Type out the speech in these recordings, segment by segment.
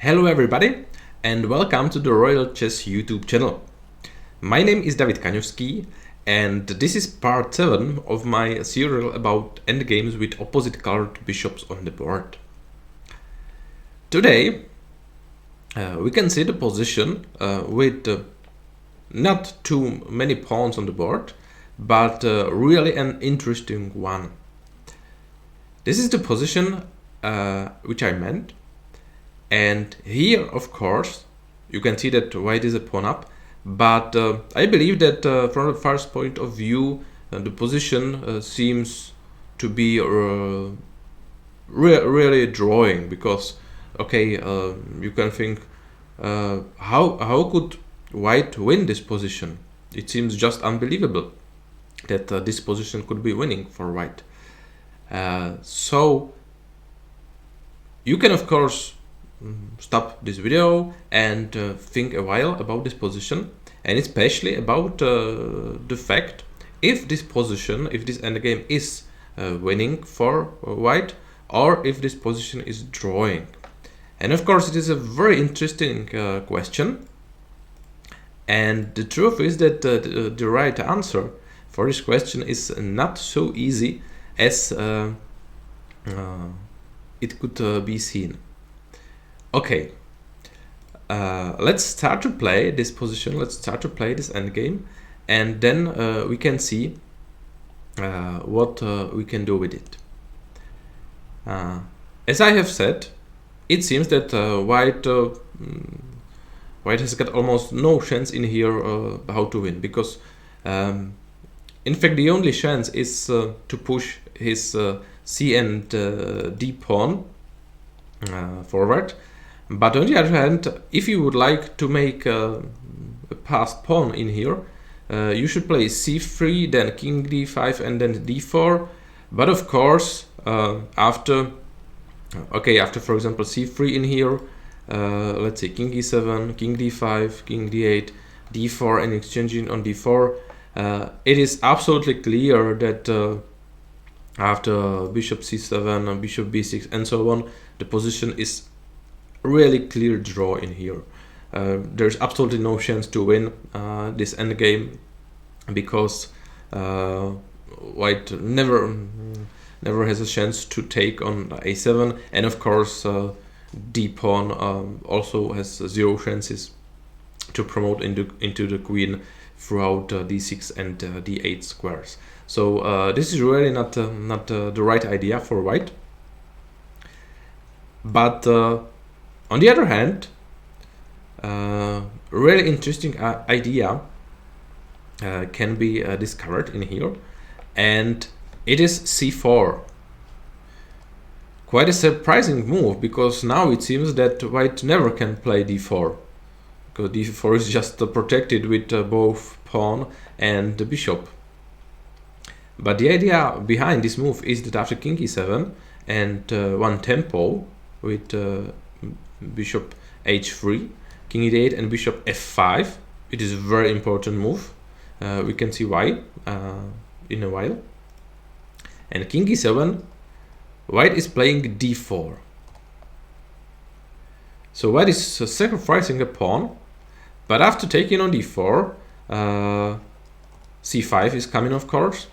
Hello everybody and welcome to the Royal Chess YouTube channel. My name is Kanovsky and this is part 7 of my serial about endgames with opposite colored bishops on the board. Today we can see the position with not too many pawns on the board, but really an interesting one. This is the position which I meant. And here, of course, you can see that white is a pawn up, but I believe that from the first point of view, the position seems to be really drawing, because, okay, you can think, how could white win this position? It seems just unbelievable that this position could be winning for white. So you can, of course, stop this video and think a while about this position, and especially about the fact if this position, if this endgame is winning for white, or if this position is drawing. And of course it is a very interesting question, and the truth is that the right answer for this question is not so easy as it could be seen. Okay, let's start to play this position, let's start to play this endgame, and then we can see what we can do with it. As I have said, it seems that white has got almost no chance in here how to win, because in fact the only chance is to push his C and D pawn forward. But on the other hand, if you would like to make a passed pawn in here, you should play c3, then king d5, and then d4. But of course, after for example c3 in here, let's say king e7, king d5, king d8, d4, and exchanging on d4, it is absolutely clear that after bishop c7, bishop b6, and so on, the position is really clear draw in here. There's absolutely no chance to win this endgame, because white never has a chance to take on a7, and of course d pawn also has zero chances to promote into the queen throughout d6 and d8 squares. So this is really not the right idea for white. But on the other hand, really interesting idea can be discovered in here, and it is c4. Quite a surprising move, because now it seems that white never can play d4, because d4 is just protected with both pawn and the bishop. But the idea behind this move is that after king e7 and one tempo with bishop h3, king e8, and bishop f5, it is a very important move. We can see why in a while. And king e7, white is playing d4. So white is sacrificing a pawn, but after taking on d4, c5 is coming, of course.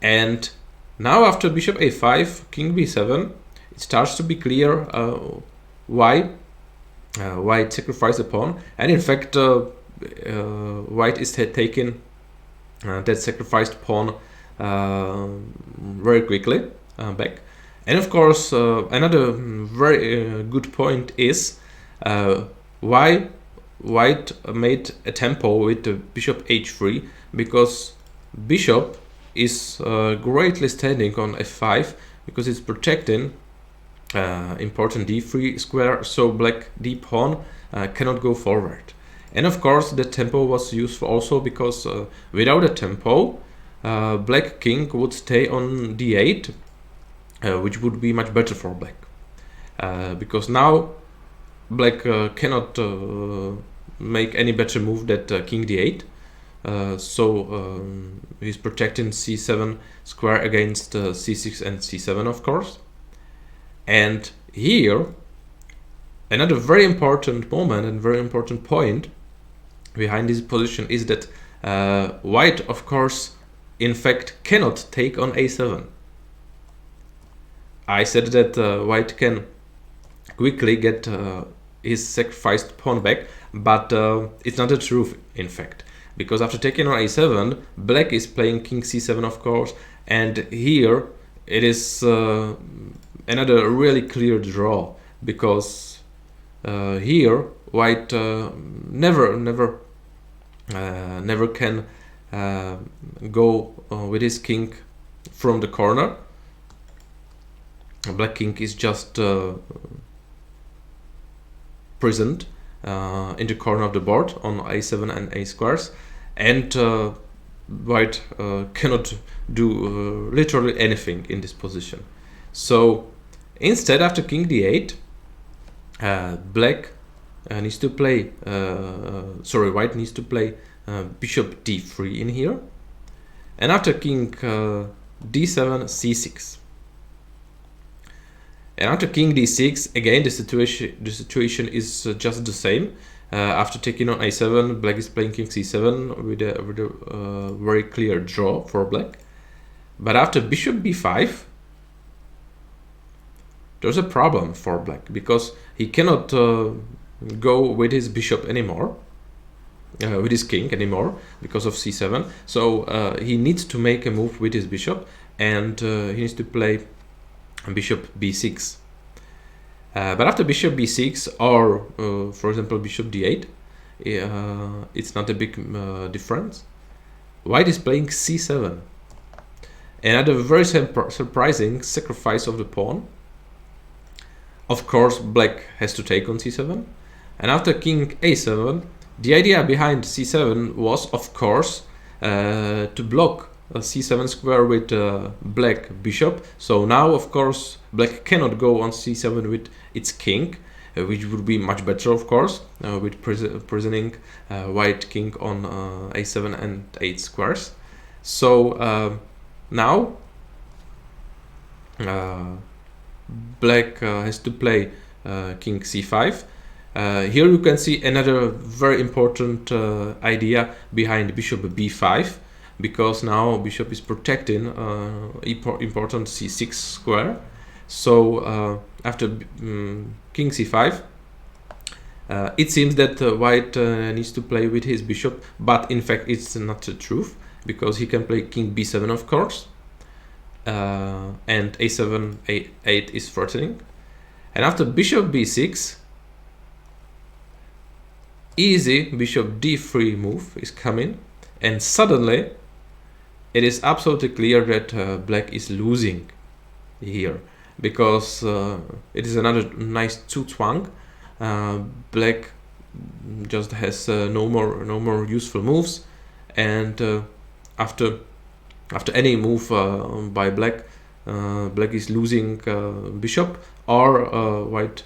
And now after bishop a5, king b7, it starts to be clear why white sacrificed a pawn, and in fact white is taking that sacrificed pawn very quickly back. And of course another very good point is why white made a tempo with the bishop h3, because bishop is greatly standing on f5, because it's protecting important d3 square, so black d pawn cannot go forward. And of course the tempo was useful also because without a tempo, black king would stay on d8, which would be much better for black, because now black cannot make any better move than king d8. So he's protecting c7 square against c6 and c7, of course. And here Another very important moment and very important point behind this position is that white, of course, in fact, cannot take on a7. I said that white can quickly get his sacrificed pawn back, but it's not the truth, in fact, because after taking on a7, black is playing king c7, of course, and here it is another really clear draw, because here white never can go with his king from the corner. Black king is just present in the corner of the board on a7 and a squares, and white cannot do literally anything in this position. So instead, after king d8, black needs to play white needs to play bishop d3 in here, and after king d7, c6. And after king d6, again the situation is just the same. After taking on a7, black is playing king c7 with a very clear draw for black. But after bishop b5, there's a problem for black, because he cannot go with his bishop anymore, with his king anymore, because of c7. So he needs to make a move with his bishop, and he needs to play bishop b6. But after bishop b6, or for example bishop d8, it's not a big difference. White is playing c7. Another very surprising sacrifice of the pawn. Of course, black has to take on c7. And after king a7, the idea behind c7 was, of course, to block a c7 square with black bishop. So now, of course, black cannot go on c7 with its king, which would be much better, of course, with prisoning white king on a7 and 8 squares. So now black has to play king c5. Here you can see another very important idea behind bishop b5, because now bishop is protecting important c6 square. So after king c5, it seems that white needs to play with his bishop, but in fact it's not the truth, because he can play king b7, of course, and a7, a8 is threatening. And after bishop b6, easy bishop d3 move is coming, and suddenly it is absolutely clear that black is losing here, because it is another nice two-twang. Black just has no more useful moves, and after any move by black, black is losing bishop, or white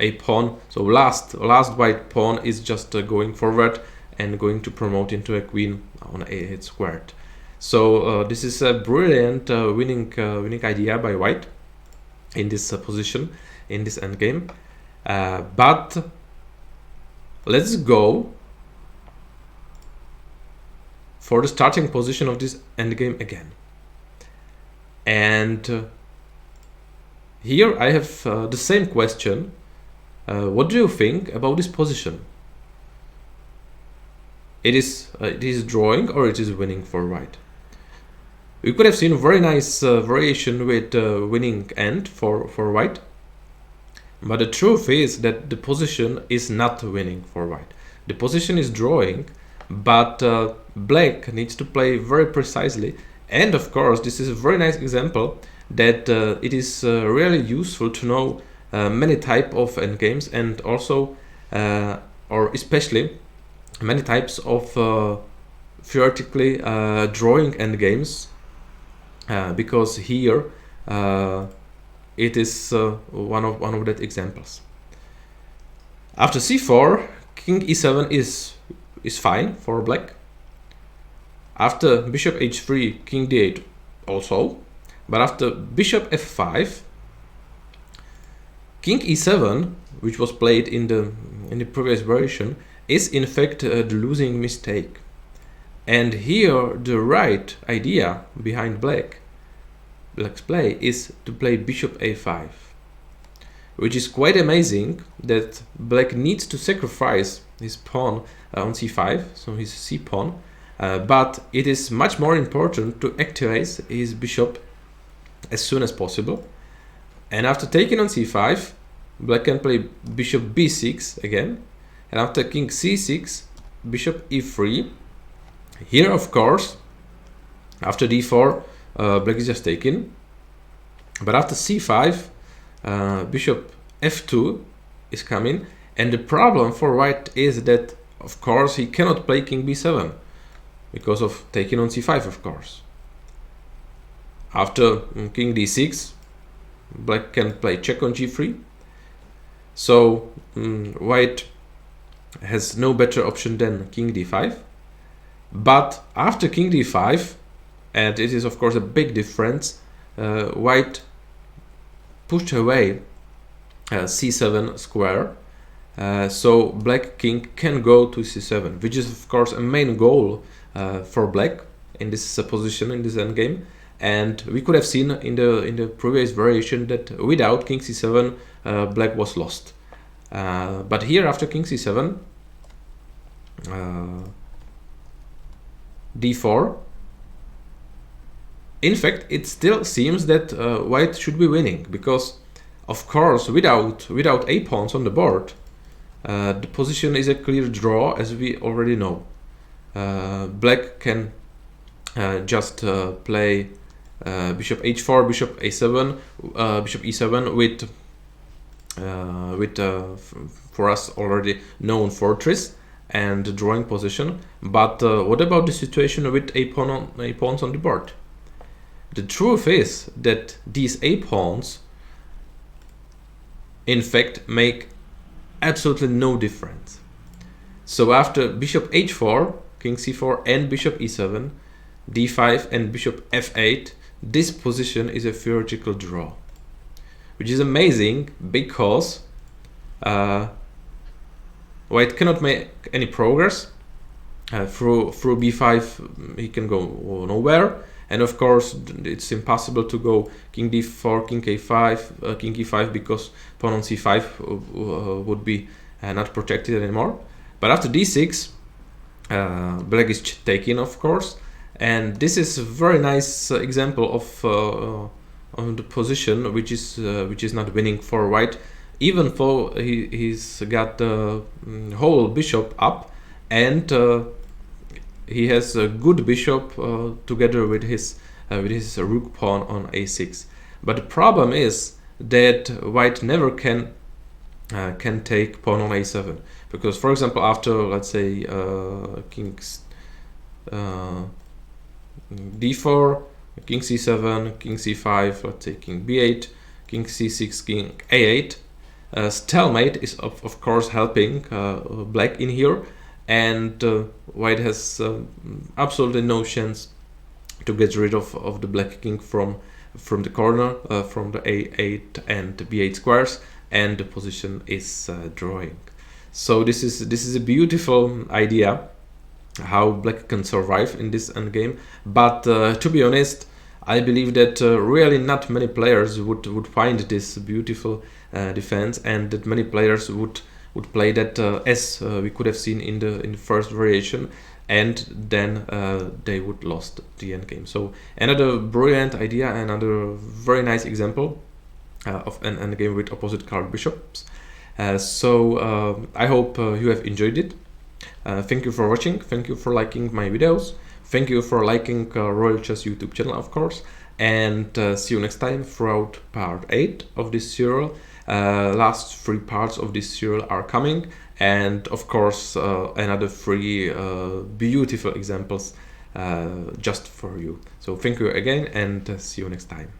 a pawn. So last white pawn is just going forward and going to promote into a queen on a8 squared. So this is a brilliant winning idea by white in this position, in this endgame. But let's go for the starting position of this endgame again. And here I have the same question. What do you think about this position? It is drawing, or it is winning for white? We could have seen a very nice variation with winning end for white, but the truth is that the position is not winning for white. The position is drawing, but black needs to play very precisely. And of course, this is a very nice example that it is really useful to know many type of endgames, and also or especially many types of theoretically drawing endgames, because here it is one of that examples. After c4, king e7 is fine for black. After bishop h3, king d8 also. But after bishop f5, King e7, which was played in the previous version, is in fact the losing mistake. And here the right idea behind Black's play is to play bishop a5, which is quite amazing that Black needs to sacrifice his pawn on c5, so his c pawn, but it is much more important to activate his bishop as soon as possible. And after taking on c5, Black can play bishop b6 again, and after king c6, bishop e3. Here, of course, after d4, Black is just taken, but after c5, bishop f2 is coming, and the problem for White is that, of course, he cannot play king b7 because of taking on c5, of course. After king d6, Black can play check on g3, so White has no better option than king d5. But after king d5, and it is of course a big difference, White pushed away c7 square, so Black king can go to c7, which is of course a main goal for Black in this position, in this endgame. And we could have seen in the previous variation that without king c7, Black was lost. But here after king c7, d4, in fact it still seems that White should be winning, because of course without a pawns on the board, the position is a clear draw, as we already know. Black can just play bishop h4, bishop a7, bishop e7 with for us already known fortress and drawing position. But what about the situation with a pawns on the board? The truth is that these a pawns in fact make absolutely no difference. So after bishop h4, king c4 and bishop e7, d5 and bishop f8, this position is a theoretical draw, which is amazing because White cannot make any progress. Through b5 he can go nowhere, and of course it's impossible to go king d4, king a5, king e5, because pawn on c5 would be not protected anymore. But after d6, Black is taking, of course, and this is a very nice example of the position which is not winning for White, even though he's got the whole bishop up, and he has a good bishop together with his rook pawn on a6. But the problem is that White never can take pawn on a7, because, for example, after, let's say, king d4, king c7, king c5, let's say king b8, king c6, king a8, stalemate is of course helping Black in here, and White has absolutely no chance to get rid of the Black king from the corner, from the a8 and b8 squares, and the position is drawing. So this is a beautiful idea how Black can survive in this endgame. But to be honest, I believe that really not many players would find this beautiful defense, and that many players would play that as we could have seen in the first variation, and then they would lost the endgame. So another brilliant idea, another very nice example of an endgame with opposite colored bishops. So I hope you have enjoyed it. Thank you for watching, thank you for liking my videos, thank you for liking Royal Chess YouTube channel, of course, and see you next time throughout part 8 of this serial. Last 3 parts of this serial are coming, and of course another 3 beautiful examples just for you. So thank you again, and see you next time.